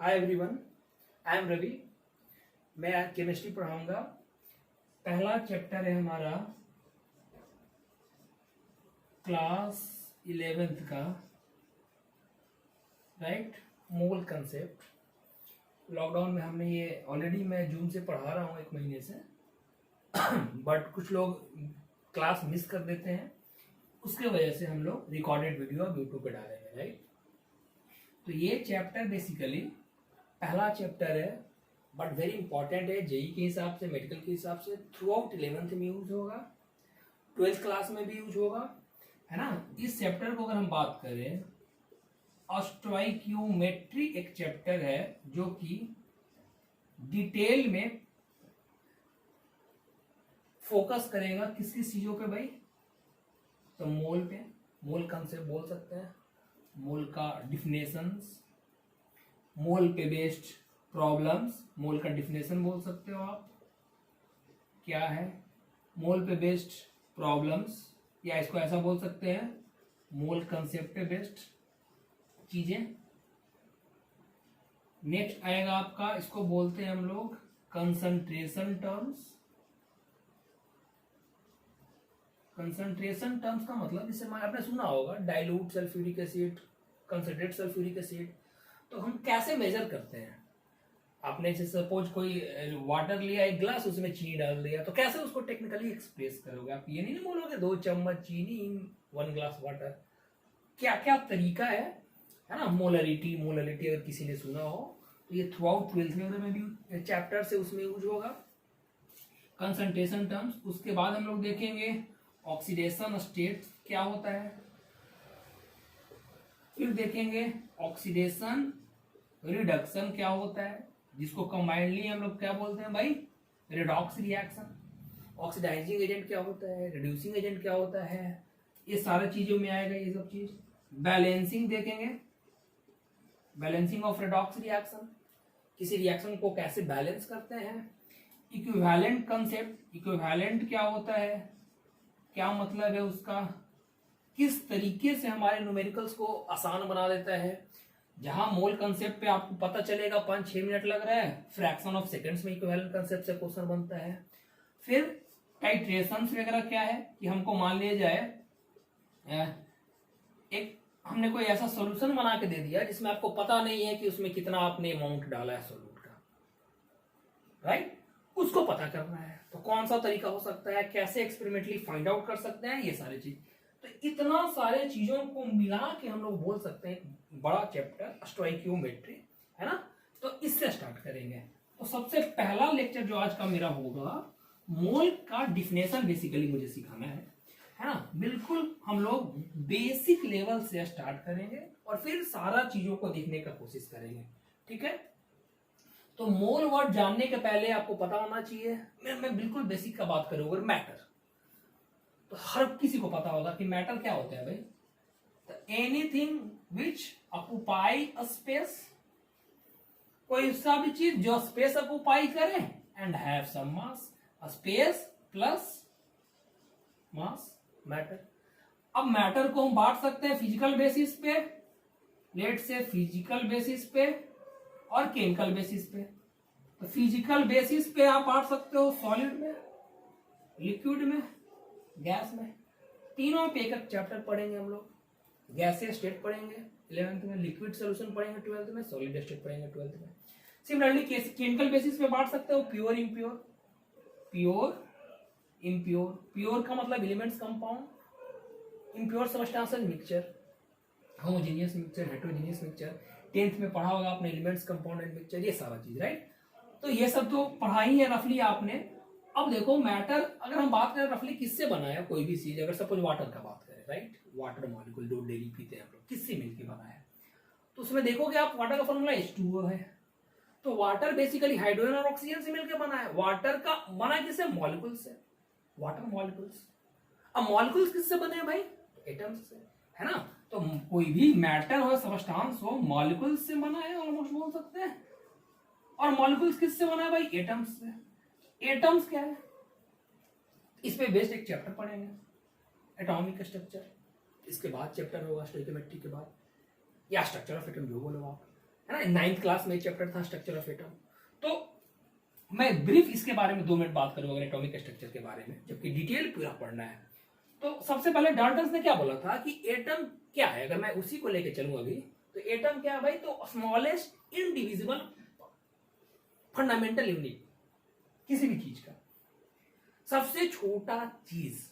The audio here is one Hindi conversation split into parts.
Hi everyone, I am Ravi. मैं आज केमिस्ट्री पढ़ाऊंगा। पहला चैप्टर है हमारा क्लास 11th का, राइट, मोल कंसेप्ट। लॉकडाउन में हमने ये ऑलरेडी मैं जून से पढ़ा रहा हूँ 1 महीने से बट कुछ लोग क्लास मिस कर देते हैं, उसके वजह से हम लोग रिकॉर्डेड वीडियो अब यूट्यूब पे डालेंगे, राइट। तो ये चैप्टर बेसिकली पहला चैप्टर है बट वेरी इंपॉर्टेंट है। जेई के हिसाब से, मेडिकल के हिसाब से थ्रू आउट 11th में यूज होगा, 12th क्लास में भी यूज होगा, है ना। इस चैप्टर को अगर हम बात करें, स्टोइकियोमेट्री एक चैप्टर है जो कि डिटेल में फोकस करेगा किस किस चीजों पे भाई। तो मोल पे, मोल कंसेप्ट बोल सकते हैं, मोल का डिफिनेशंस, मोल पे बेस्ड प्रॉब्लम्स, मोल का डिफिनेशन बोल सकते हो आप क्या है मोल पे बेस्ड प्रॉब्लम्स, या इसको ऐसा बोल सकते हैं मोल कंसेप्ट पे बेस्ड चीजें। नेक्स्ट आएगा आपका, इसको बोलते हैं हम लोग कंसंट्रेशन टर्म्स। कंसंट्रेशन टर्म्स का मतलब, जैसे आपने सुना होगा dilute sulphuric acid, concentrate sulphuric acid. तो हम कैसे मेजर करते हैं? आपने जैसे सपोज कोई वाटर लिया एक ग्लास, उसमें चीनी डाल दिया, तो कैसे उसको टेक्निकली एक्सप्रेस करोगे? आप ये नहीं बोलोगे 2 चम्मच चीनी इन 1 ग्लास वाटर। क्या क्या तरीका है ना। मोलरिटी अगर किसी ने सुना हो तो ये थ्रू आउट 12th में भी चैप्टर से उसमें यूज होगा कंसंट्रेशन टर्म्स। उसके बाद हम लोग देखेंगे ऑक्सीडेशन स्टेट क्या होता है, फिर देखेंगे ऑक्सीडेशन रिडक्शन क्या होता है, जिसको कंबाइंडली हम लोग क्या बोलते हैं भाई, रिडॉक्स रिएक्शन। ऑक्सीडाइजिंग एजेंट क्या होता है, रिड्यूसिंग एजेंट क्या होता है, ये सारी चीजों में आएगा ये सब चीज। बैलेंसिंग देखेंगे, बैलेंसिंग ऑफ रिडॉक्स रिएक्शन, किसी रिएक्शन को कैसे बैलेंस करते हैं। इक्विवेलेंट कंसेप्ट, इक्विवेलेंट क्या होता है, क्या मतलब है उसका, किस तरीके से हमारे न्यूमेरिकल्स को आसान बना देता है। जहां मोल कंसेप्ट पे आपको पता चलेगा 5-6 मिनट लग रहा है, फ्रैक्शन ऑफ सेकंड्स में इक्विवेलेंट कंसेप्ट से क्वेश्चन बनता है। फिर टाइट्रेशंस वगैरह क्या है कि हमको मान लिया जाए एक हमने कोई ऐसा सॉल्यूशन बना के दे दिया जिसमें आपको पता नहीं है कि उसमें कितना आपने अमाउंट डाला है सॉल्यूट का, राइट, उसको पता करना है। तो कौन सा तरीका हो सकता है, कैसे एक्सपेरिमेंटली फाइंड आउट कर सकते हैं, ये सारी चीज। तो इतना सारे चीजों को मिला के हम लोग बोल सकते हैं बड़ा चैप्टर स्टोइकियोमेट्री, है ना। तो इससे स्टार्ट करेंगे। तो सबसे पहला लेक्चर जो आज का मेरा होगा, मोल का डिफिनेशन बेसिकली मुझे सिखाना है ना। बिल्कुल हम लोग बेसिक लेवल से स्टार्ट करेंगे और फिर सारा चीजों को देखने का कोशिश करेंगे, ठीक है। तो मोल वर्ड जानने के पहले आपको पता होना चाहिए, मैं बिल्कुल बेसिक का बात करूंगा, मैटर तो हर किसी को पता होगा कि मैटर क्या होता है भाई। तो anything which occupy a space, कोई सा भी चीज जो स्पेस ऑक्युपाई करे and have some mass, space plus mass, matter. अब मैटर को हम बांट सकते हैं फिजिकल बेसिस पे, लेट से फिजिकल बेसिस पे और केमिकल बेसिस पे। तो फिजिकल बेसिस पे आप बांट सकते हो सॉलिड में, लिक्विड में, गैस में। तीनों पे एक चैप्टर पढ़ेंगे हम लोग। गैसीय स्टेट पढ़ेंगे 11th में, लिक्विड सॉल्यूशन पढ़ेंगे 12th में, सॉलिड स्टेट पढ़ेंगे 12th में। सिमिलरली केमिकल बेसिस पे बांट सकते हो pure impure, pure impure. Pure का मतलब elements compound, impure substantial mixture, homogeneous mixture, heterogeneous mixture. 10th में पढ़ा होगा आपने एलिमेंट्स कंपाउंड एंड मिक्सचर, ये सारा चीज, राइट। तो ये सब तो पढ़ा ही है रफली आपने। अब देखो मैटर अगर हम बात करें रफली किससे बना है कोई भी चीज, अगर सपोज वाटर का बात करें, राइट, वाटर मॉलिक्यूल जो डेली पीते हैं हम लोग, किससे मिलकर बना है, तो उसमें देखोगे आप वाटर का फॉर्मूला H2O है। तो वाटर बेसिकली हाइड्रोजन और ऑक्सीजन से मिलकर बना है। वाटर का बना किससे, मॉलिक्यूल से, वाटर मॉलिक्यूल्स। अब मॉलिक्यूल्स किससे बने हैं भाई, एटम्स से, है ना। तो कोई भी मैटर हो, सबस्टांस हो, मॉलिक्यूल्स से बना है ऑलमोस्ट बोल सकते हैं। और मॉलिक्यूल्स किससे बना है भाई, एटम्स से। एटम्स क्या है, इस पे बेस्ड एक चैप्टर पढ़ेंगे एटॉमिक स्ट्रक्चर। इसके बाद चैप्टर होगा स्टोइकियोमेट्री के बाद, या स्ट्रक्चर ऑफ एटम जो बोलो आप, है ना, 9th क्लास में चैप्टर था स्ट्रक्चर ऑफ एटम। तो मैं ब्रीफ इसके बारे में 2 मिनट बात करूंगा एटॉमिक स्ट्रक्चर के बारे में, जबकि डिटेल पूरा पढ़ना है। तो सबसे पहले डाल्टन ने क्या बोला था कि एटम क्या है, अगर मैं उसी को लेके चलूं अभी, तो एटम क्या है भाई, तो स्मॉलेस्ट इनडिविजिबल फंडामेंटल यूनिट किसी भी चीज का, सबसे छोटा चीज,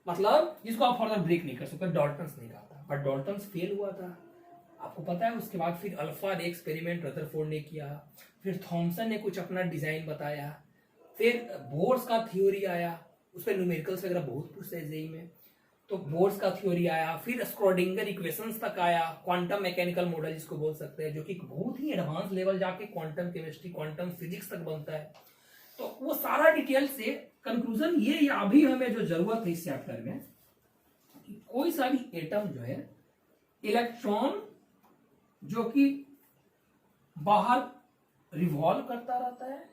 मतलब जिसको आप फर्दर ब्रेक नहीं कर सकते। डाल्टन ने कहा था, बट डाल्टन फेल हुआ था, आपको पता है। उसके बाद फिर अल्फा रे एक्सपेरिमेंट रदरफोर्ड ने किया, फिर थॉमसन ने कुछ अपना डिजाइन बताया, फिर बोर्स का थ्योरी आया, उस पर न्यूमेरिकल्स वगैरह बहुत पूछते हैं जेई में, तो बोर्स का थ्योरी आया, फिर स्क्रोडिंगर इक्वेशंस तक आया, क्वांटम मैकेनिकल मॉडल जिसको बोल सकते हैं, जो कि बहुत ही एडवांस लेवल जाके क्वांटम केमिस्ट्री क्वांटम फिजिक्स तक बनता है। तो वो सारा डिटेल से कंक्लूजन ये, या अभी हमें जो जरूरत है इस चैप्टर में, कि कोई सा भी एटम जो है, इलेक्ट्रॉन जो कि बाहर रिवॉल्व करता रहता है,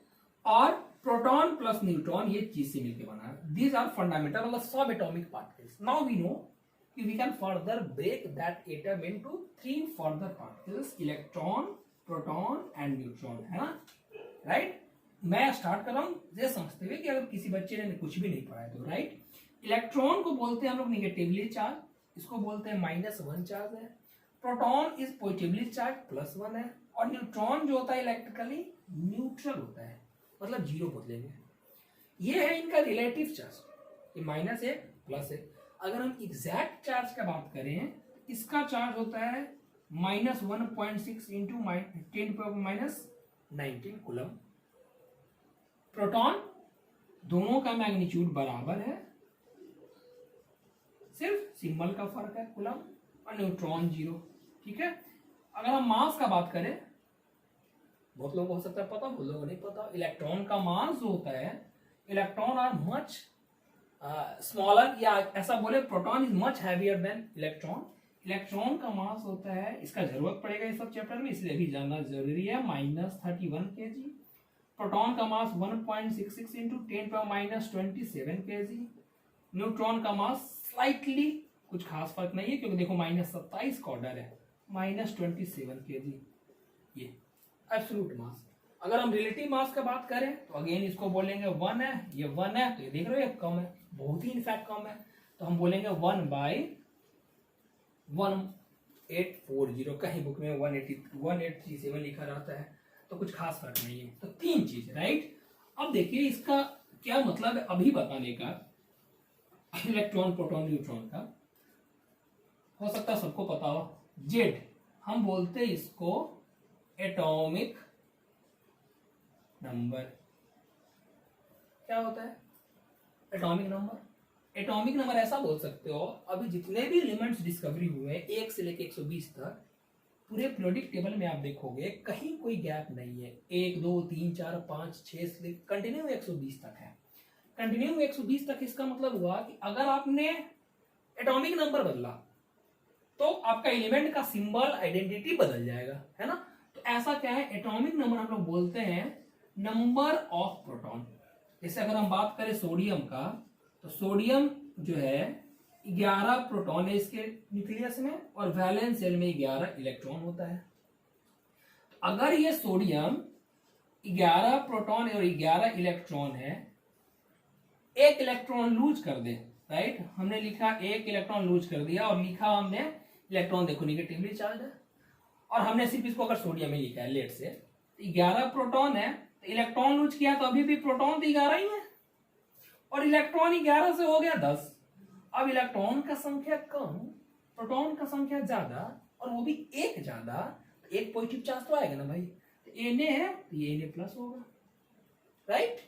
और प्रोटॉन प्लस न्यूट्रॉन ये चीज से मिलकर बना है। दीज आर फंडामेंटल, मतलब सब atomic particles. Now we know कि we can further break that atom into 3 further particles, electron, proton and neutron, है ना, राइट। मैं स्टार्ट कर रहा हूं ये समझते हुए कि अगर किसी बच्चे ने कुछ भी नहीं पढ़ा है तो, राइट। इलेक्ट्रॉन को बोलते हैं हम लोग निगेटिवली चार्ज, इसको बोलते हैं -1 चार्ज है। प्रोटॉन इज पॉजिटिवली चार्ज +1 है, और न्यूट्रॉन जो होता है इलेक्ट्रिकली न्यूट्रल होता है, मतलब 0 बदलेंगे। ये है इनका रिलेटिव चार्ज, ये -1 +1। अगर हम एग्जैक्ट चार्ज का बात करें, इसका चार्ज होता है -1.6 इंटू 10⁻⁻19 कूलम। प्रोटॉन दोनों का मैग्नीट्यूड बराबर है, सिर्फ सिंबल का फर्क है कूलम, और न्यूट्रॉन 0, ठीक है। अगर हम मास का बात करें, बहुत लोगों को हो सकता है पता, बहुत लोगों को नहीं पता, इलेक्ट्रॉन का मास जो होता है, इलेक्ट्रॉन आर मच स्मॉलर, या ऐसा बोले proton is much heavier than electron. Electron का मास होता है, इसका जरूरत पड़ेगा इस सब चैप्टर में, इसलिए भी जानना जरूरी है, -31 kg। प्रोटॉन का मास 1.66 इंटू 10⁻⁻27 kg। न्यूट्रॉन का मास स्लाइटली कुछ खास फर्क नहीं है, क्योंकि देखो -27 का ऑर्डर है, -27 kg, ये एब्सोल्यूट मास। अगर हम रिलेटिव मास का बात करें तो अगेन इसको बोलेंगे 1 है, ये 1 है, तो ये देख रहे हो ये कम है, बहुत ही इनफैक्ट कम है, तो हम बोलेंगे 1/1840। कहीं बुक में 1837 लिखा रहता है, तो कुछ खास फर्क नहीं है। तो 3 चीज, राइट। अब देखिए इसका क्या मतलब है अभी बताने का, इलेक्ट्रॉन, प्रोटॉन, न्यूट्रॉन का। हो सकता है सबको पता हो, जेड हम बोलते हैं इसको एटॉमिक नंबर। क्या होता है एटॉमिक नंबर? एटॉमिक नंबर ऐसा बोल सकते हो, अभी जितने भी एलिमेंट्स डिस्कवरी हुए 1 से लेकर 120 तक, पूरे पीरियोडिक टेबल में आप देखोगे कहीं कोई गैप नहीं है, 1 2 3 4 5 6 से कंटिन्यू 120 तक है। कंटिन्यू 120 तक, इसका मतलब हुआ कि अगर आपने एटॉमिक नंबर बदला तो आपका एलिमेंट का सिंबल, आइडेंटिटी बदल जाएगा, है ना। तो ऐसा क्या है, एटॉमिक नंबर हम लोग बोलते हैं नंबर ऑफ प्रोटॉन। जैसे अगर हम बात करें सोडियम का, तो सोडियम जो है 11 प्रोटॉन है इसके न्यूक्लियस में, और वैलेंस शेल में 11 इलेक्ट्रॉन होता है। अगर ये सोडियम 11 प्रोटॉन और 11 इलेक्ट्रॉन है, एक इलेक्ट्रॉन लूज कर दे, राइट, हमने लिखा एक इलेक्ट्रॉन लूज कर दिया, और लिखा हमने इलेक्ट्रॉन देखो निगेटिवली चार्ज है, और हमने सिर्फ इसको अगर सोडियम में लिखा है, लेट से 11 प्रोटॉन है, तो इलेक्ट्रॉन लूज किया तो अभी भी प्रोटॉन तो 11 ही है, और इलेक्ट्रॉन 11 से हो गया 10। अब इलेक्ट्रॉन का संख्या कम, प्रोटॉन का संख्या ज्यादा, और वो भी एक ज्यादा, तो एक पॉजिटिव चार्ज तो आएगा ना भाई, तो Na है तो ये Na प्लस होगा, राइट।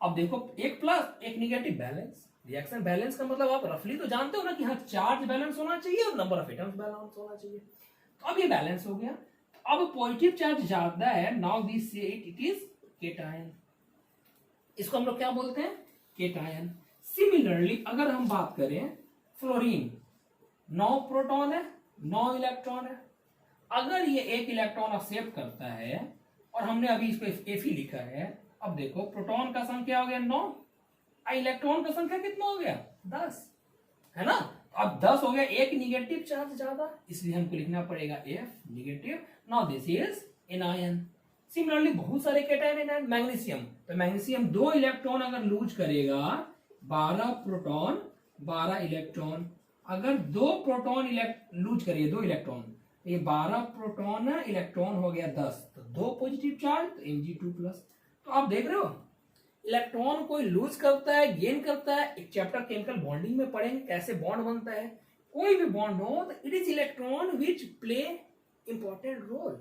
अब देखो एक प्लस एक निगेटिव, बैलेंस। रिएक्शन बैलेंस का मतलब आप रफली तो जानते हो ना कि हाँ, चार्ज बैलेंस होना चाहिए और नंबर ऑफ एटम्स बैलेंस होना चाहिए। तो अब ये बैलेंस हो गया, अब पॉजिटिव चार्ज ज्यादा है, नाउ वी से इट इज केटायन। इसको हम लोग क्या बोलते हैं, केटायन। सिमिलरली अगर हम बात करें फ्लोरीन, 9 प्रोटॉन है 9 इलेक्ट्रॉन है, अगर ये एक इलेक्ट्रॉन एक्सेप्ट करता है, और हमने अभी इसको Fe लिखा है, अब देखो प्रोटॉन का संख्या हो गया 9, इलेक्ट्रॉन का संख्या कितना हो गया 10, है ना। अब 10 हो गया, एक निगेटिव चार्ज ज्यादा, इसलिए हमको लिखना पड़ेगा F negative. Now this is anion. Similarly बहुत सारे कैटायन है। मैग्नीशियम, तो मैग्नीशियम 2 इलेक्ट्रॉन अगर लूज करेगा, 12 प्रोटॉन 12 इलेक्ट्रॉन। अगर 2 प्रोटॉन लूज करिए 2 इलेक्ट्रॉन, ये 12 प्रोटॉन इलेक्ट्रॉन हो गया 10, तो 2 पॉजिटिव चार्ज, तो Mg2+। तो आप देख रहे हो इलेक्ट्रॉन कोई लूज करता है, गेन करता है। एक चैप्टर केमिकल बॉन्डिंग में पढ़ेंगे कैसे बॉन्ड बनता है। कोई भी बॉन्ड हो तो it is electron which play important role.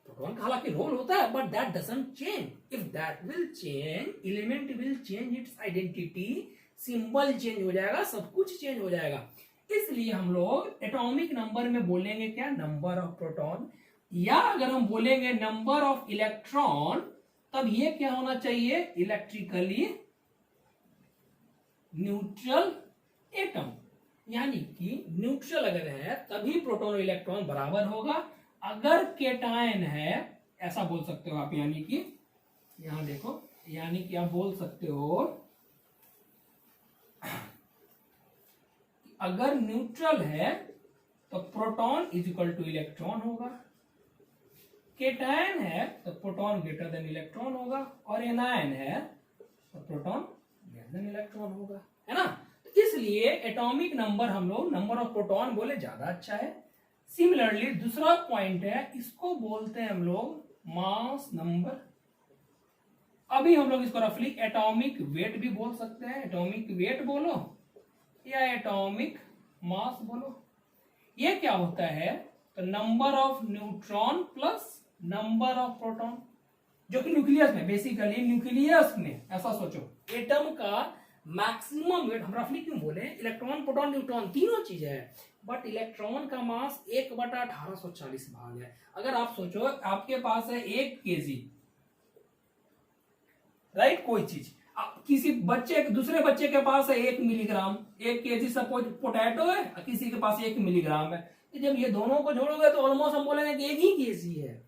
Proton का हालांकि रोल होता है, but that doesn't change. If that will change, element will change its identity, symbol change हो जाएगा, सब कुछ चेंज हो जाएगा। इसलिए हम लोग एटॉमिक नंबर में बोलेंगे क्या, नंबर ऑफ प्रोटॉन, या अगर हम बोलेंगे नंबर ऑफ इलेक्ट्रॉन, तब ये क्या होना चाहिए, इलेक्ट्रिकली न्यूट्रल एटम। यानी कि न्यूट्रल अगर है तभी प्रोटॉन और इलेक्ट्रॉन बराबर होगा। अगर केटायन है, ऐसा बोल सकते हो आप, यानी कि यहां देखो, यानी कि आप बोल सकते हो अगर न्यूट्रल है तो proton is equal two electron होगा, केटायन है तो प्रोटॉन ग्रेटर देन इलेक्ट्रॉन होगा, और एनायन है तो प्रोटॉन ग्रेटर देन इलेक्ट्रॉन होगा, है ना। तो इसलिए एटॉमिक नंबर हम लोग नंबर ऑफ प्रोटॉन बोले ज्यादा अच्छा है। सिमिलरली दूसरा पॉइंट है, इसको बोलते हैं हम लोग मास नंबर। अभी हम लोग इसको रफली एटॉमिक वेट भी बोल सकते हैं, एटॉमिक वेट बोलो या एटॉमिक मास बोलो। ये क्या होता है, तो number of neutron plus number of proton, जो कि न्यूक्लियस में, बेसिकली न्यूक्लियस में ऐसा सोचो, एटम का मैक्सिमम वेट, हम रफली क्यों बोले, इलेक्ट्रॉन प्रोटॉन न्यूट्रॉन तीनों चीजें है, बट इलेक्ट्रॉन का मास 1/1840 भाग है। अगर आप सोचो आपके पास है 1 kg, राइट, कोई चीज, किसी बच्चे, दूसरे बच्चे के पास है 1 मिलीग्राम, 1 kg सपोज पोटैटो है, किसी के पास 1 मिलीग्राम है, तो जब ये दोनों को जोड़ोगे तो ऑलमोस्ट हम बोलेंगे कि 1 ही kg है।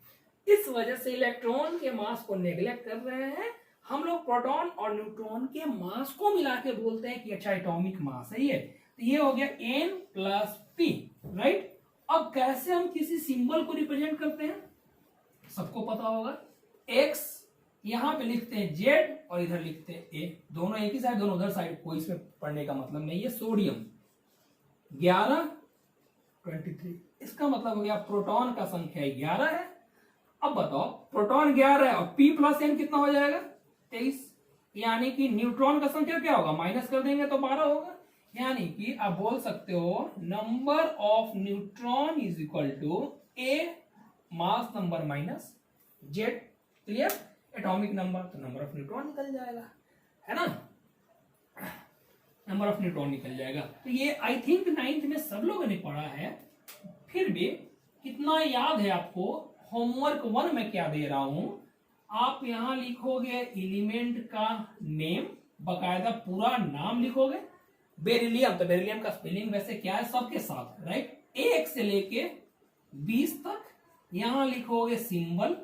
इस वजह से इलेक्ट्रॉन के मास को नेग्लेक्ट कर रहे हैं हम लोग, प्रोटॉन और न्यूट्रॉन के मास को मिला के बोलते हैं कि अच्छा एटॉमिक मास है ये। तो ये हो गया N + P, राइट। अब कैसे हम किसी सिंबल को रिप्रेजेंट करते हैं, सबको पता होगा, X यहां पे लिखते हैं Z और इधर लिखते हैं A, दोनों एक ही साइड, दोनों उधर साइड, कोई इसमें पढ़ने का मतलब नहीं है। सोडियम 11 23, इसका मतलब हो गया प्रोटॉन का संख्या 11 है। अब बताओ प्रोटॉन 11 है और P + N कितना हो जाएगा, 23, यानी कि न्यूट्रॉन का संख्या क्या होगा, माइनस कर देंगे तो 12 होगा। यानी कि आप बोल सकते हो number of neutron is equal to A mass number minus Z, clear, atomic number, तो नंबर ऑफ न्यूट्रॉन निकल जाएगा, है ना, नंबर ऑफ न्यूट्रॉन निकल जाएगा। तो ये आई थिंक 9th में सब लोगों ने पढ़ा है, फिर भी कितना याद है आपको, होमवर्क 1 में क्या दे रहा हूं, आप यहां लिखोगे एलिमेंट का नेम, बकायदा पूरा नाम लिखोगे। बेरिलियम, तो बेरिलियम का स्पेलिंग वैसे क्या है सबके साथ, राइट, 1 से लेके 20 तक। यहां लिखोगे सिंबल,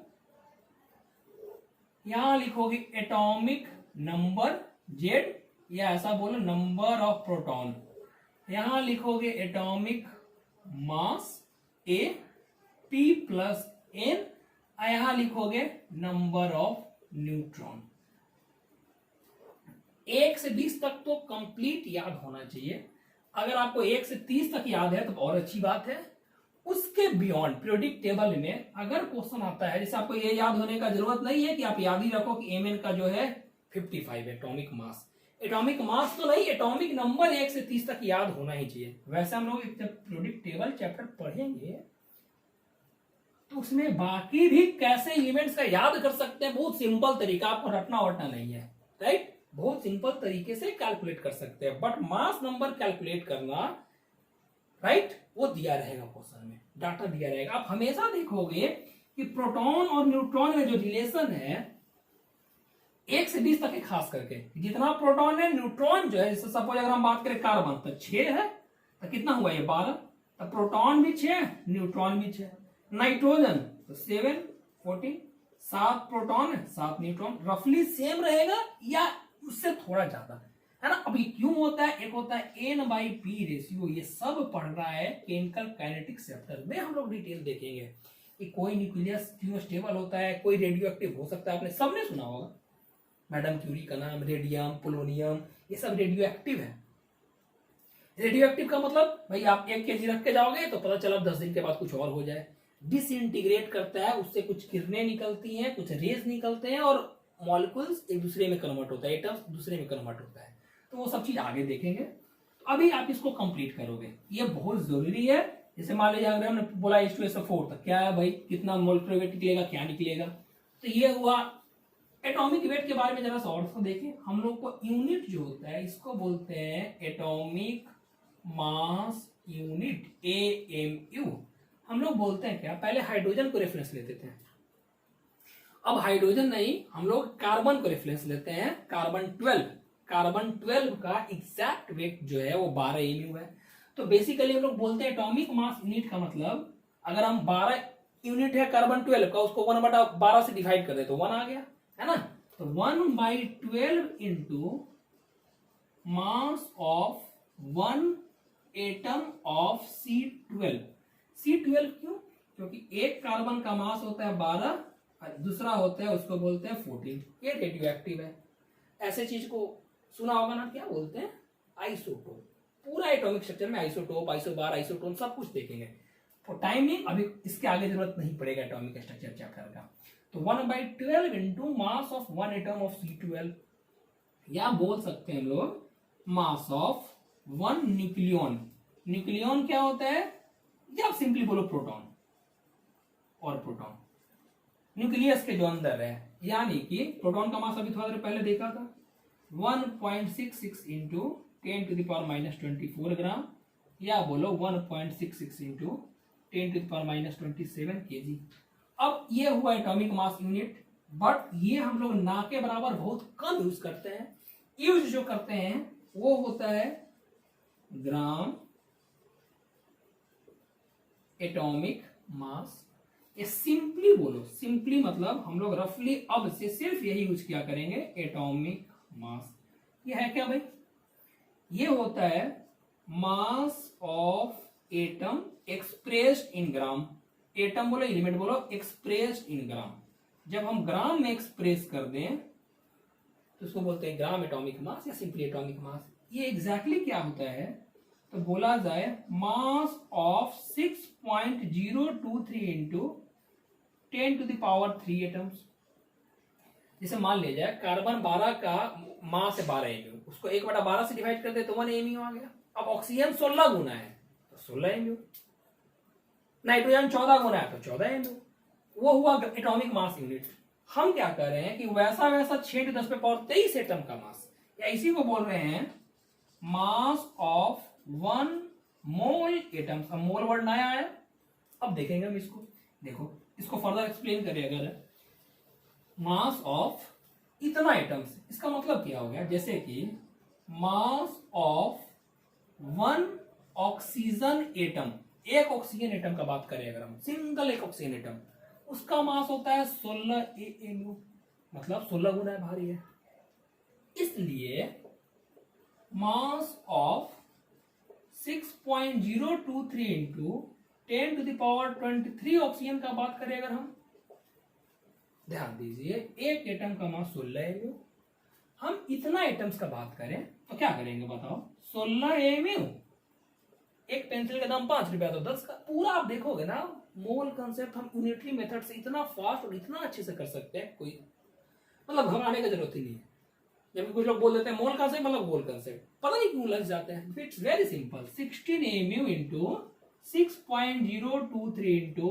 यहां लिखोगे एटॉमिक नंबर Z, या ऐसा बोलो नंबर ऑफ प्रोटॉन, यहां लिखोगे atomic mass A, P + N, यहां लिखोगे नंबर ऑफ न्यूट्रॉन। 1 से 20 तक तो कंप्लीट याद होना चाहिए। अगर आपको 1 से 30 तक याद है तो और अच्छी बात है। उसके बियॉन्ड पीरियोडिक टेबल में अगर क्वेश्चन आता है, जैसे आपको ये याद होने का जरूरत नहीं है कि आप याद ही रखो कि Mn का जो है 55 एटॉमिक मास, एटॉमिक मास तो नहीं, एटॉमिक नंबर 1 से 30 तक याद होना ही चाहिए। वैसे हम लोग जब पीरियोडिक टेबल चैप्टर पढ़ेंगे तो उसमें बाकी भी कैसे एलिमेंट्स का याद कर सकते हैं, बहुत सिंपल तरीका, आपको रटना वटना नहीं है, राइट, बहुत सिंपल तरीके से कैलकुलेट कर सकते हैं। बट मास नंबर कैलकुलेट करना, राइट, वो दिया रहेगा क्वेश्चन में, डाटा दिया रहेगा। आप हमेशा देखोगे कि प्रोटॉन और न्यूट्रॉन में जो रिलेशन है 1 से 20 तक है, खास करके जितना प्रोटॉन है, न्यूट्रॉन जो है, जैसे सपोज अगर हम बात करें कार्बन तो 6 है, तो कितना हुआ ये 12, तो प्रोटॉन भी 6 न्यूट्रॉन भी 6, नाइट्रोजन तो 7 14, 7 प्रोटॉन है 7 न्यूट्रॉन, रफली सेम रहेगा या उससे थोड़ा ज्यादा, है ना। अब ये क्यों होता है, एक होता है N/P रेशियो, ये सब पढ़ रहा है केमिकल काइनेटिक्स चैप्टर में, हम लोग डिटेल देखेंगे कि कोई न्यूक्लियस क्यों स्टेबल होता है, कोई रेडियो एक्टिव हो सकता है, आपने सबने सुना होगा मैडम क्यूरी का नाम, रेडियम, पोलोनियम, ये सब रेडियो एक्टिव है। रेडियो एक्टिव का मतलब भाई आप 1 kg रख के जाओगे तो पता चला 10 दिन के बाद कुछ और हो जाए। डिसइंटीग्रेट करता है, उससे कुछ किरणें निकलती हैं, कुछ रेज निकलते हैं और मॉलिक्यूल्स एक दूसरे में कन्वर्ट होता है, एटम्स दूसरे में कन्वर्ट होता है। तो वो सब चीज आगे देखेंगे। तो अभी आप इसको कंप्लीट करोगे, ये बहुत जरूरी है। जैसे मान लीजिए अगर हमने बोला H2SO4 तो क्या है भाई, कितना मोलेक्युलर वेट निकलेगा, क्या निकलेगा। तो ये हुआ एटॉमिक वेट के बारे में। जरा सा और तो देखिए, हम लोग को यूनिट जो होता है इसको बोलते हैं एटॉमिक मास यूनिट, AMU। हम लोग बोलते हैं क्या, पहले हाइड्रोजन को रेफरेंस लेते थे, अब हाइड्रोजन नहीं, हम लोग कार्बन को रेफरेंस लेते हैं, कार्बन 12 का एग्जैक्ट वेट जो है वो 12 AMU है। तो बेसिकली हम लोग बोलते हैं एटॉमिक मास यूनिट का मतलब, अगर हम 12 यूनिट है कार्बन 12 का, उसको 1/12 से डिवाइड कर दे तो 1 आ गया, है ना। तो 1/12 into mass of 1 atom of C12। C12 क्यों, क्योंकि एक कार्बन का मास होता है 12 और दूसरा होता है उसको बोलते हैं 14, ये रेडियो एक्टिव है। ऐसे चीज को सुना होगा ना, क्या बोलते हैं, आइसोटोप। पूरा एटॉमिक स्ट्रक्चर में आइसोटोप, आइसोबार, आइसोटोन सब कुछ देखेंगे। फॉर टाइमिंग अभी इसके आगे जरूरत नहीं पड़ेगा एटॉमिक स्ट्रक्चर चैप्टर का। तो 1/12 into mass of 1 atom of C12, या बोल सकते हैं हम लोग मास ऑफ 1 न्यूक्लियन। न्यूक्लियन क्या होता है, या आप सिंपली बोलो प्रोटॉन और प्रोटॉन, न्यूक्लियस के जो अंदर है। यानी कि प्रोटॉन का मास अभी थोड़ा देर पहले देखा था 1.66 इंटू 10⁻⁻24 ग्राम, या बोलो 1.66 इंटू 10⁻⁻27 kg। अब ये हुआ एटॉमिक मास यूनिट, बट ये हम लोग ना के बराबर बहुत कम यूज करते हैं। यूज जो करते हैं वो होता है ग्राम एटॉमिक मास। ये सिंपली बोलो, सिंपली मतलब हम लोग रफली अब से सिर्फ यही यूज किया करेंगे, एटॉमिक मास। ये है क्या भाई, ये होता है mass of atom expressed in gram. Atom बोलो, एलिमेंट बोलो, एक्सप्रेस्ड इन ग्राम। जब हम ग्राम में एक्सप्रेस कर दें तो उसको बोलते हैं ग्राम एटॉमिक मास या सिंपली एटॉमिक मास। ये एग्जैक्टली क्या होता है, तो बोला जाए मास ऑफ 6.023 इंटू 10⁻³ एटम्स। जैसे मान लिया जाए कार्बन 12 का मास है 12 AMU, उसको 1/12 से डिवाइड कर दे तो 1 AMU आ गया। अब ऑक्सीजन 16 गुना है तो 16 AMU, नाइट्रोजन 14 गुना है तो 14 AMU। वो हुआ एटॉमिक मास यूनिट। हम क्या कर रहे हैं कि वैसा 6×10⁻23 एटम का मास, या इसी को बोल रहे हैं मास ऑफ 1 मोल एटम्स। अब मोल वर्ड नया आया, अब देखेंगे हम इसको। देखो इसको फर्दर एक्सप्लेन करें, अगर मास ऑफ इतना एटम्स, इसका मतलब क्या हो गया, जैसे कि मास ऑफ 1 ऑक्सीजन एटम, एक ऑक्सीजन एटम का बात करें अगर हम, सिंगल एक ऑक्सीजन एटम, उसका मास होता है 16 AMU, मतलब 16 गुना भारी है। इसलिए मास ऑफ 6.023 इंटू 10⁻23 ऑक्सीजन का बात करें अगर हम, ध्यान दीजिए एक एटम का मास 16 AMU। हम इतना एटम्स का बात करें तो क्या करेंगे बताओ, 16 AMU, एक पेंसिल का दाम 5 रुपया, तो 10 का पूरा आप देखोगे ना। मोल कंसेप्ट हम यूनिटरी मेथड से इतना फास्ट और इतना अच्छे से कर सकते हैं, कोई मतलब घबराने की जरूरत ही नहीं है। जब कुछ लोग बोल देते हैं मोल कंसेप्ट मतलब गोल कंसेप्ट, पता नहीं क्यों लग जाते हैं। It's very simple, 16 AMU into 6.023 into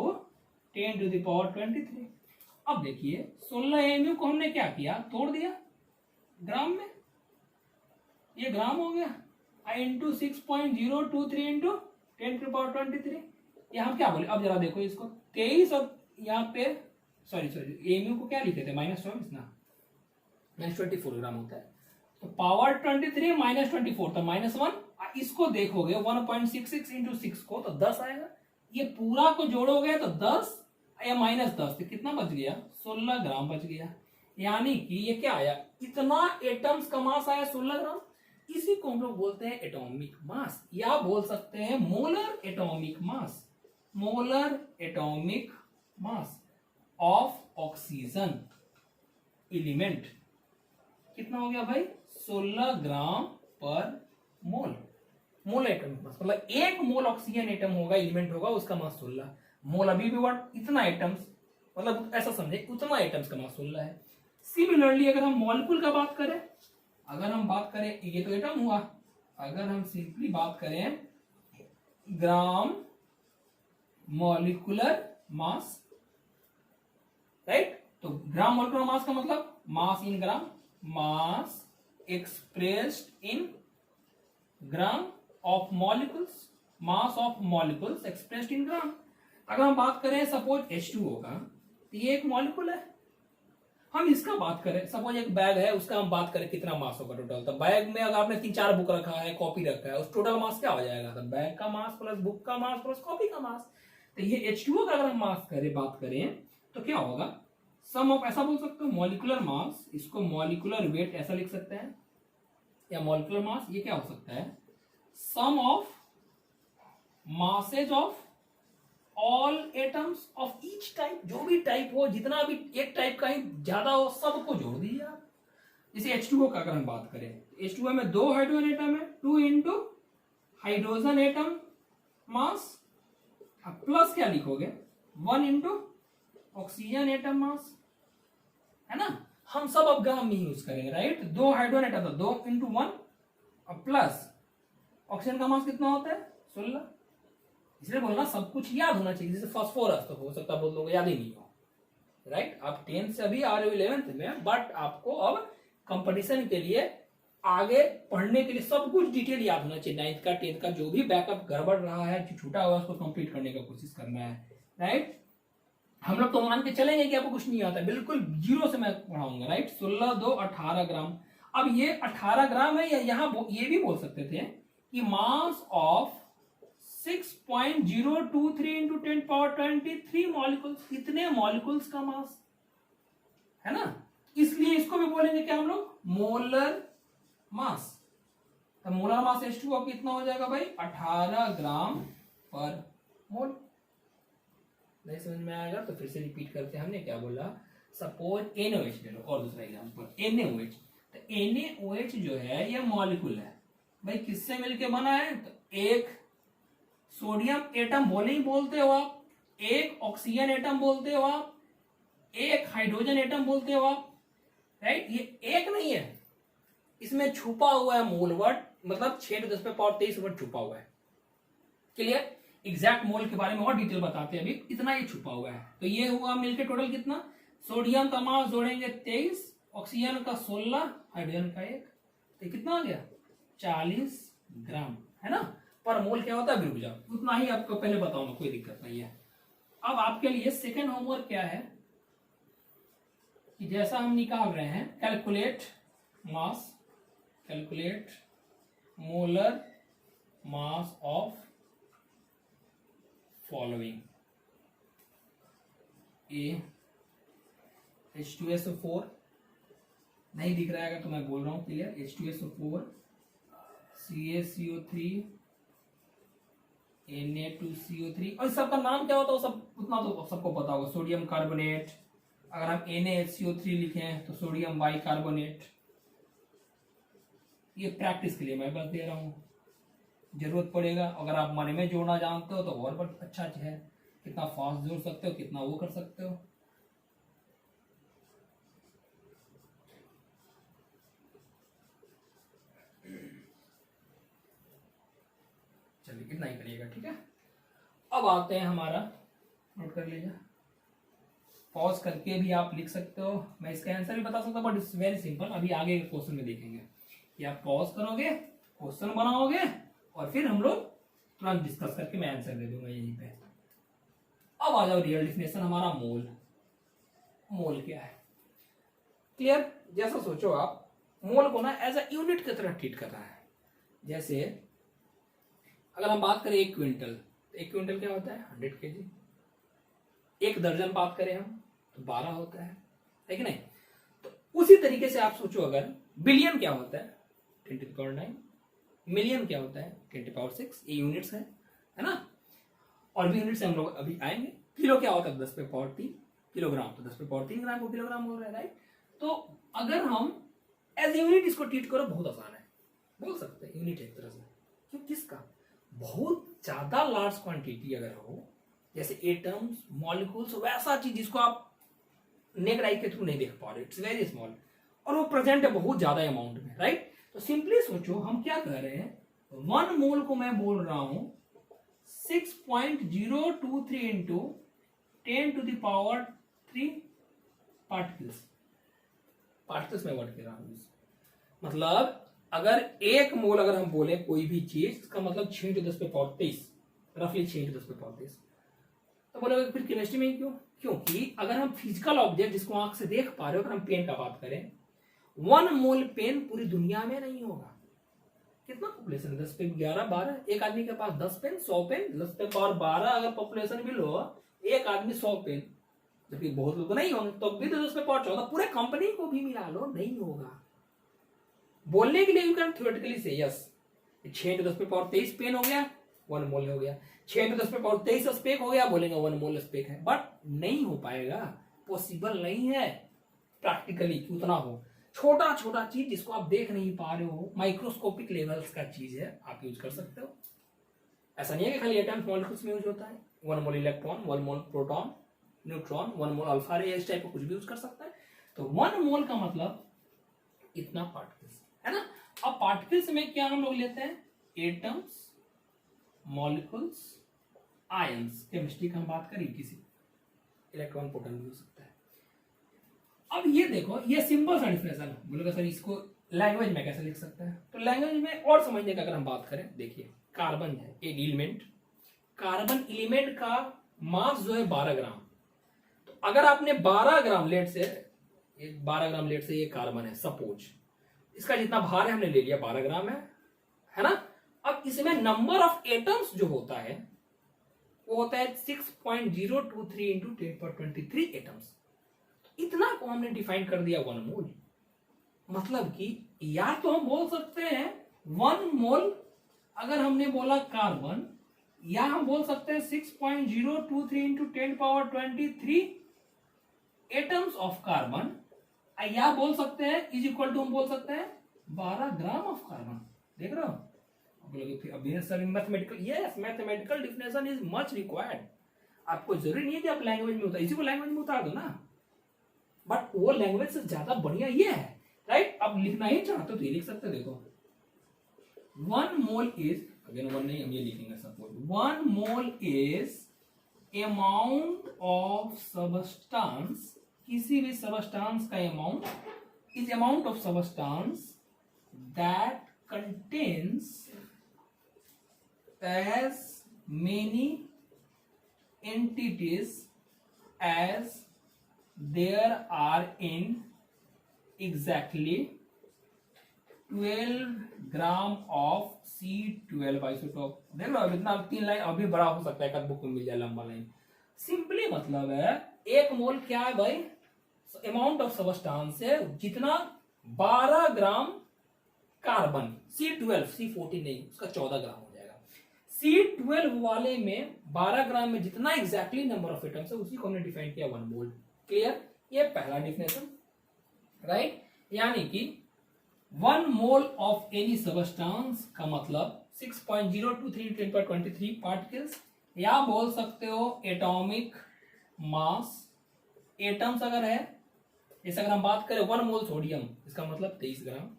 10⁻23। अब देखिए 16 AMU को हमने क्या किया, तोड़ दिया ग्राम में, ये ग्राम हो गया, इंटू 6.023 इंटू 10⁻23। यहाँ क्या बोले, अब जरा देखो इसको 23 और यहाँ पे सॉरी AMU को क्या लिखे थे -24 ना, -24 ग्राम होता है। तो पावर 23 -24 तो -1। इसको देखोगे 1.66 इंटू 6 को तो 10 आएगा। ये पूरा को जोड़ोगे तो 10 या -10 तो कितना बच गया, 16 ग्राम बच गया। यानी कि ये क्या आया, इतना एटम्स का मास आया 16 ग्राम। इसी को हम लोग बोलते हैं एटॉमिक मास, या बोल सकते हैं molar atomic mass. Molar atomic mass of oxygen element कितना हो गया भाई? 16 ग्राम पर मोल। मोल एटॉमिक मास मतलब एक मोल ऑक्सीजन एटम होगा, एलिमेंट होगा, उसका मास 16। मोल अभी भी वर्ड इतना एटम्स, मतलब ऐसा समझे उतना एटम्स का मास 16 है। सिमिलरली अगर हम मॉलिक्यूल का बात करें, अगर हम बात करें, ये तो एटम हुआ, अगर हम सिंपली बात करें ग्राम मॉलिक्यूलर मास, राइट, तो ग्राम मॉलिक्यूलर मास का मतलब mass in gram, mass expressed in gram of molecules, mass of molecules expressed in gram. अगर हम बात करें सपोज H2O का, तो ये एक मॉलिक्यूल है। हम इसका बात करें, सपोज एक बैग है, उसका हम बात करें कितना मास होगा टोटल, तो बैग में अगर आपने 3-4 बुक रखा है, कॉपी रखा है, उस टोटल मास क्या हो जाएगा? तो बैग का मास प्लस बुक का मास प्लस कॉपी का मास। तो ये H2O का अगर हम मास करें, बात करें तो क्या होगा? सम ऑफ, ऐसा बोल सकते हो मॉलिक्यूलर मास, इसको मॉलिक्यूलर वेट ऐसा लिख सकते हैं, या मॉलिक्यूलर मास ये क्या हो सकता है? Sum of masses of all atoms of each type, जो भी टाइप हो, जितना भी एक टाइप का ही ज्यादा हो, सबको जोड़ दीजिए आप। जैसे H2O का अगर हम बात करें, H2O में 2 हाइड्रोजन एटम है, 2 इंटू हाइड्रोजन एटम मास, प्लस क्या लिखोगे? 1 इंटू ऑक्सीजन एटम मास, है ना। हम सब अब ग्राम में यूज करेंगे, राइट। 2 हाइड्रोजन एटम, तो 2 इंटू 1 प्लस ऑक्सीजन का मास कितना होता है? 16। इसलिए बोलना सब कुछ याद होना चाहिए। जैसे फास्फोरस तो हो सकता है बहुत लोगों को याद ही नहीं हो, राइट। आप 10th से अभी आ रहे हो 11th में, बट आपको अब कंपटीशन के लिए, आगे पढ़ने के लिए सब कुछ डिटेल याद होना चाहिए। 9th का 10th का जो भी बैकअप गड़बड़ रहा है, जो छूटा हुआ, उसको कंप्लीट करने का कोशिश करना है, राइट। हम लोग तो मान के चलेंगे कि आपको कुछ नहीं आता, बिल्कुल जीरो से मैं पढ़ाऊंगा, राइट। 16 2 18 ग्राम। अब ये 18 ग्राम है, या यहाँ ये भी बोल सकते थे कि mass of 6.023 into 10 power 23 molecules, इतने मॉलिक्यूल्स का मास है ना। इसलिए इसको भी बोलेंगे क्या हम लोग? Molar mass. तो मोलर मास H2O कितना हो जाएगा भाई? 18 ग्राम पर मोल। नहीं समझ में आएगा तो फिर से रिपीट करते हैं। हमने क्या बोला? सपोज NaOH ले लो, और दूसरा एग्जांपल NaOH। तो NaOH जो है ये मॉलिक्यूल है भाई, किससे मिलके बना है? तो एक सोडियम एटम बोले ही बोलते हो आप, एक ऑक्सीजन एटम बोलते हो आप, एक हाइड्रोजन एटम बोलते हो आप, राइट। ये एक नहीं है, इसमें छुपा हुआ है मोल वर्ड, मतलब 6 to 10 पे पावर 23 वर्ड छुपा हुआ है। क्लियर? एग्जैक्ट मोल के बारे में और डिटेल बताते हैं, अभी इतना ये छुपा हुआ है। तो ये हुआ मिलके टोटल कितना? सोडियम का मास जोड़ेंगे 23, ऑक्सीजन का 16, हाइड्रोजन का 1, तो कितना आ गया? 40 ग्राम, है ना। पर मोल क्या होता है? रुक जाओ, उतना ही आपको पहले बताऊंगा, कोई दिक्कत नहीं है। अब आपके लिए सेकेंड होमवर्क क्या है कि जैसा हम निकाल रहे हैं, calculate mass, calculate molar mass of following: A H2SO4, नहीं दिख रहा है अगर तो मैं बोल रहा हूं, क्लियर। H2SO4, CaCO3, Na2CO3, और सबका नाम क्या होता है वो सब उतना तो सबको पता होगा। सोडियम कार्बोनेट, अगर हम NaHCO3 लिखें तो सोडियम बाइकार्बोनेट। ये प्रैक्टिस के लिए मैं बस दे रहा हूं, जरूरत पड़ेगा। अगर आप मन में जोड़ना जानते हो तो और बहुत अच्छा है, कितना फास्ट जोड़ सकते हो, कितना वो कर सकते हो। चलिए इतना ही करिएगा, ठीक है। अब आते हैं हमारा, नोट कर लीजिए, पॉज करके भी आप लिख सकते हो, मैं इसका आंसर भी बता सकता हूँ, बट इट्स वेरी सिंपल। अभी आगे के क्वेश्चन में देखेंगे कि आप पॉज करोगे, क्वेश्चन बनाओगे, और फिर हम लोग तुरंत डिस्कस करके मैं आंसर दे दूंगा यहीं पे। अब आ जाओ रियल डिफिनेशन हमारा, मोल। मोल क्या है? क्लियर? जैसा सोचो आप, मोल को ना एज अ यूनिट की तरह ट्रीट कर रहा है। जैसे अगर हम बात करें 1 क्विंटल, तो 1 क्विंटल क्या होता है? 100 kg। 1 दर्जन बात करें हम तो 12 होता है कि नहीं। तो उसी तरीके से आप सोचो, अगर बिलियन क्या होता है? 10⁹, मिलियन क्या होता है 10⁶, ये यूनिट्स है ना। और भी यूनिट से हम लोग अभी आएंगे। किलो क्या होता है 10⁻3 किलोग्राम, तो 10⁻3 ग्राम को किलोग्राम हो रहा है, राइट। तो अगर हम एज यूनिट इसको ट्रीट करो, बहुत आसान है, बोल सकते हैं यूनिट एक तरह से। क्यों, किसका, बहुत ज्यादा लार्ज क्वांटिटी अगर हो, जैसे एटम्स, मॉलिक्यूल्स, वैसा चीज जिसको आप नेकेड आई के थ्रू नहीं देख पा रहे, इट्स वेरी स्मॉल, और वो प्रेजेंट है बहुत ज्यादा अमाउंट में, राइट। तो सिंपली सोचो हम क्या कर रहे हैं, 1 मोल को मैं बोल रहा हूं 6.023 इंटू 10⁻³ पार्टिकल्स में वर्ड कर रहा हूं। मतलब अगर 1 मोल अगर हम बोले कोई भी चीज, इसका मतलब 6×10⁻23, रफली 6×10⁻23। तो बोलोगे फिर केमिस्ट्री में क्यों? क्योंकि अगर हम फिजिकल ऑब्जेक्ट जिसको आंख से देख पा रहे हो, अगर हम पेन का बात करें, 1 मोल पेन पूरी दुनिया में नहीं होगा। कितना पॉपुलेशन है, 10⁻11 12, एक आदमी के पास 10 पेन 100 पेन, 10⁻12 अगर पॉपुलेशन भी लो, एक आदमी 100 पेन, जबकि बहुत लोग नहीं होंगे, तो भी 10⁻14, पूरे कंपनी को भी मिला लो, नहीं होगा। बोलने के लिए यू कैन थ्योरेटिकली से यस, 6×10⁻23 पेन हो गया, 1 मोल हो गया, 6×10⁻23 स्पेक हो गया, बोलेंगे 1 मोल स्पेक है, बट नहीं हो पाएगा, पॉसिबल नहीं है प्रैक्टिकली कि उतना हो। छोटा छोटा चीज जिसको आप देख नहीं पा रहे हो, माइक्रोस्कोपिक लेवल्स का चीज है, आप यूज कर सकते हो। ऐसा नहीं है कि खाली एटम्स मॉलिक्यूल्स में यूज होता है, 1 मोल इलेक्ट्रॉन, 1 मोल प्रोटॉन, न्यूट्रॉन, 1 मोल अल्फा रे, इस टाइप का कुछ भी यूज कर सकता है। तो 1 मोल का मतलब इतना पार्टिकल्स है ना। अब पार्टिकल्स में क्या हम लोग लेते हैं, एटम्स, मॉलिक्यूल्स, आयंस, केमिस्ट्री का हम बात करें, किसी इलेक्ट्रॉन प्रोटॉन भी हो सकता है। अब ये देखो, ये सिंपल सा डिफरेंशियल बोलेगा सर इसको लैंग्वेज में कैसे लिख सकते हैं, तो लैंग्वेज में और समझने का अगर हम बात करें, देखिए कार्बन है एक एलिमेंट, कार्बन एलिमेंट का मास जो है 12 ग्राम। तो अगर आपने 12 ग्राम लेट से 12 ग्राम लेट से ये कार्बन है, सपोज इसका जितना भार है हमने ले लिया 12 ग्राम है ना। अब इसमें नंबर ऑफ एटम्स जो होता है वो होता है 6.023 इंटू 10⁻23 एटम्स। इतना को हमने डिफाइन कर दिया 1 मोल। मतलब कि या तो हम बोल सकते हैं 1 मोल अगर हमने बोला कार्बन, या हम बोल सकते हैं 6.023 इंटू 10⁻23 एटम्स ऑफ कार्बन, या बोल सकते हैं इज इक्वल टू हम बोल सकते हैं 12 ग्राम ऑफ कार्बन। देख रहे हो, mathematical definition is much required. आपको जरूरी नहीं है कि आप लैंग्वेज में उतार, इसी को लैंग्वेज में उतार दो ना, बट वो लैंग्वेज से ज्यादा बढ़िया ये है, राइट। अब लिखना ही चाहते हो तो ये लिख सकते हो, देखो 1 मोल इज, अगेन 1 नहीं, हम ये लिखेंगे suppose 1 mole is amount of substance, किसी भी सबस्टांस का amount is amount of substance that contains as many entities as there are in exactly 12 gram of C12 isotope. देख लो अब इतना 3 लाइन अभी बड़ा हो सकता है, एक बुक में मिल जाए लंबा लाइन। सिंपली मतलब है 1 मोल क्या है भाई, अमाउंट ऑफ सबस्टांस है जितना 12 ग्राम कार्बन, C12 C14 नहीं, उसका 14 ग्राम हो जाएगा। C12 वाले में 12 ग्राम में जितना एग्जैक्टली नंबर ऑफ एटम्स है उसी को हमने डिफाइन किया 1 मोल। क्लियर, ये पहला डिफिनेशन, राइट। यानी कि 1 मोल ऑफ एनी सबस्टांस का मतलब 6.023 10⁻23 पार्टिकल्स, या बोल सकते हो एटॉमिक मास। एटम्स अगर है, जैसे अगर हम बात करें 1 मोल सोडियम, इसका मतलब 23 ग्राम।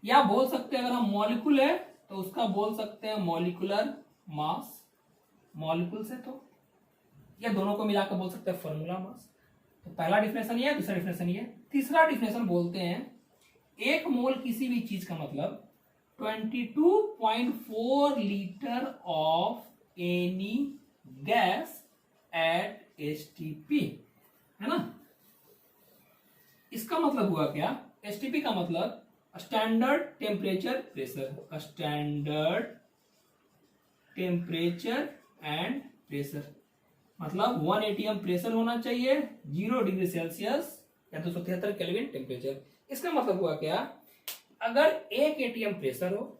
या बोल सकते हैं अगर हम मॉलिक्यूल है तो उसका बोल सकते हैं मॉलिक्यूलर मास, मॉलिक्यूल से तो, या दोनों को मिलाकर बोल सकते हैं फॉर्मूला मास। तो पहला डिफिनेशन ये है, दूसरा डिफिनेशन ये। तीसरा डिफिनेशन बोलते हैं 1 मोल किसी भी चीज का मतलब 22.4 litre of any gas at STP, है ना। इसका मतलब हुआ क्या, STP का मतलब standard temperature pressure, standard temperature and pressure, मतलब 1 atm प्रेशर होना चाहिए, 0 डिग्री सेल्सियस या 273 केल्विन टेम्परेचर। इसका मतलब हुआ क्या, अगर 1 एटीएम प्रेशर हो,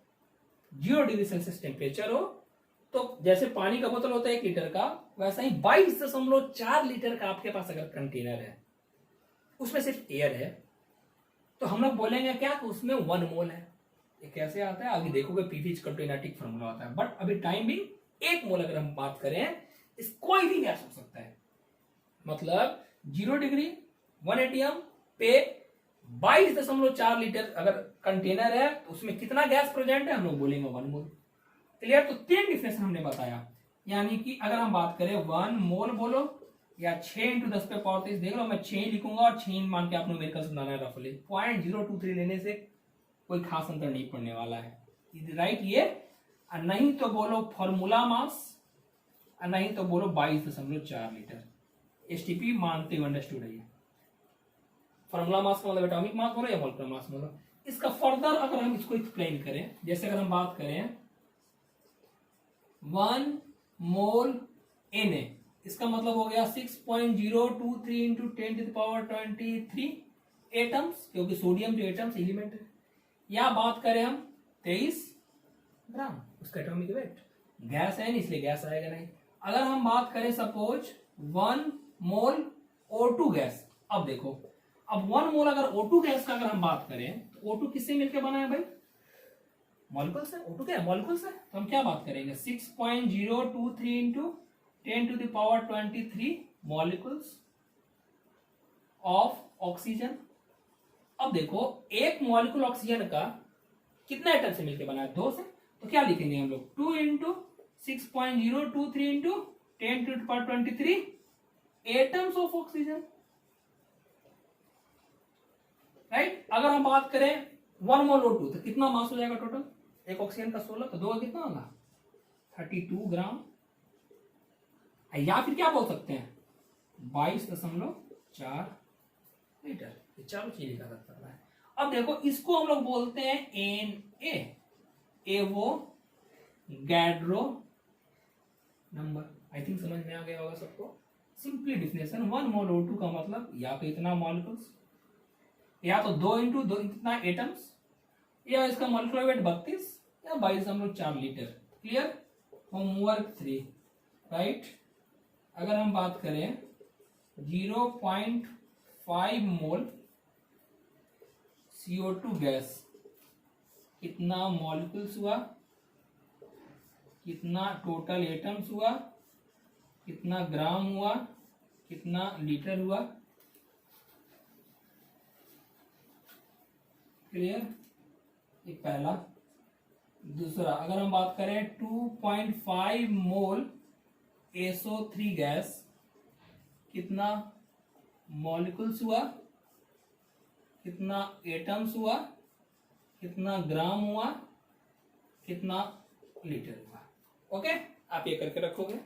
0 डिग्री सेल्सियस टेम्परेचर हो, तो जैसे पानी का बोतल होता है 1 लीटर का, वैसा ही 22.4 लीटर का आपके पास अगर कंटेनर है, उसमें सिर्फ एयर है, तो हम लोग बोलेंगे क्या कि उसमें 1 मोल है। ये कैसे आता है आगे देखोगे, पीवी कंटेनटिक फॉर्मूला होता है। बट अभी टाइम भी 1 मोल अगर हम बात करें, इस कोई भी गैस हो सकता है, मतलब 0 डिग्री 1 एटीएम पे 22.4 लीटर अगर कंटेनर है, तो उसमें कितना गैस प्रेजेंट है, हम लोग बोलेंगे 1 मोल। क्लियर? तो 3 डिफरेंस हमने बताया, यानी कि अगर हम बात करें 1 मोल बोलो या 6 × 10⁻³ देख लो, मैं 6 लिखूंगा और 6 मान के आप न्यूमेरिकल्स बनाना है रफली। 0.023 लेने से कोई खास अंतर नहीं पड़ने वाला है, राइट? ये नहीं तो बोलो फॉर्मूला मास, नहीं तो बोलो 22.4 लीटर। एसटीपी मानते हुए अंडरस्टूड है। फॉर्मूला मास का मतलब एटॉमिक मास बोलो या मोलकुलर मास बोलो। इसका फर्दर अगर हम इसको एक्सप्लेन करें, जैसे अगर हम बात करें 1 मोल Na, इसका मतलब हो गया 6.023 × 10⁻23 एटम्स, क्योंकि सोडियम जो एटम्स एलिमेंट है। या बात करें हम 23 ग्राम, उसका एटॉमिक वेट, गैस है नहीं इसलिए गैस आएगा नहीं। अगर हम बात करें सपोज 1 मोल O2 गैस, अब देखो, अब 1 मोल अगर O2 गैस का अगर हम बात करें, तो O2 किससे मिलकर बना है भाई? मॉलिक्यूल से। O2 क्या है? मॉलिक्यूल से। तो हम क्या बात करेंगे? 6.023 × 10⁻23 मॉलिक्यूल्स ऑफ ऑक्सीजन। अब देखो, एक मॉलिक्यूल ऑक्सीजन का कितना एटम से मिलकर बना है? 2 से। तो क्या लिखेंगे हम लोग? 2 × 6.023 × 10⁻23 एटम्स ऑफ ऑक्सीजन, राइट? अगर हम बात करें 1 मोल O2 तो कितना मास हो जाएगा टोटल? एक ऑक्सीजन का 16, तो 2 का कितना होगा? 32 ग्राम। या फिर क्या बोल सकते हैं? 22.4 लीटर। ये चारों चीज लिखा सकता है। अब देखो, इसको हम लोग बोलते हैं Na, वो गैड्रो नंबर। आई थिंक समझ में आ गया होगा सबको। सिंपली डिफिनेशन, 1 मोल O2 का मतलब या तो इतना मॉलिक्यूल्स, या तो 2 × 2 इतना एटम्स, या इसका मॉलिक्यूलर वेट 32 या 22.4 लीटर। क्लियर? Homework 3, right? अगर हम बात करें 0.5 मोल CO2 गैस, कितना मॉलिक्यूल्स हुआ, कितना टोटल एटम्स हुआ, कितना ग्राम हुआ, कितना लीटर हुआ। क्लियर? ये पहला। दूसरा, अगर हम बात करें 2.5 मोल SO3 गैस, कितना मॉलिक्यूल्स हुआ, कितना एटम्स हुआ, कितना ग्राम हुआ, कितना लीटर हुआ। ओके, आप ये करके रखोगे।